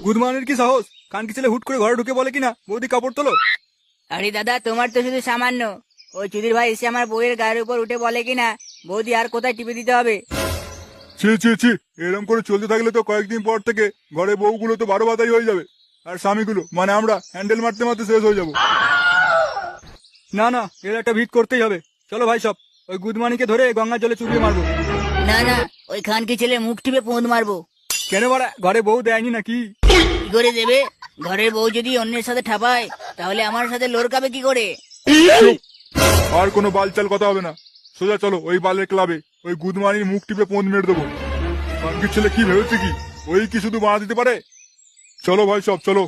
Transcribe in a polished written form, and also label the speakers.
Speaker 1: গুদমানের কি সাহস, কানকি ছেলে হুট করে ঘরে ঢুকে বলে কিনা বৌদি কাপড় তোলো।
Speaker 2: আরে দাদা, তোমার তো শুধু সামান্য। ওই চুদির ভাই এসে আমার বউয়ের গায়ের উপর উঠে বলে কিনা বৌদি আর কোথায় টিপে দিতে হবে।
Speaker 1: ছি ছি ছি, এরকম করে চলতে থাকলে তো কয়েকদিন পর থেকে ঘরে বউগুলো তো 12 বাতারি হয়ে যাবে, আর স্বামীগুলো মানে আমরা হ্যান্ডেল মারতে মারতে শেষ হয়ে যাবো। না না, এর একটা ভিত করতেই হবে। চলো ভাই সব, ওই গুদমানিকে ধরে গঙ্গার জলে চুবিয়ে মারবো।
Speaker 2: না না, ওই খানকি ছেলে মুখ টিপে পোঁদ মারবো।
Speaker 1: কেন বাড়া, ঘরে বউ দেয়নি নাকি?
Speaker 2: কি করে দেবে? ঘরের বউ যদি অন্যের সাথে ঠাপায় তাহলে আমার সাথে লড়কাবে কি করে?
Speaker 1: আর কোনো বালচাল কথা হবে না, সোজা চলো ওই বালের ক্লাবে, ওই গুদমানির মুখ টিপে পোঁদ মেরে দেবো। কানকির ছেলে কি ভেবেছে কি ওই কি শুধু বাড়া দিতে পারে? চলো ভাই সব চলো।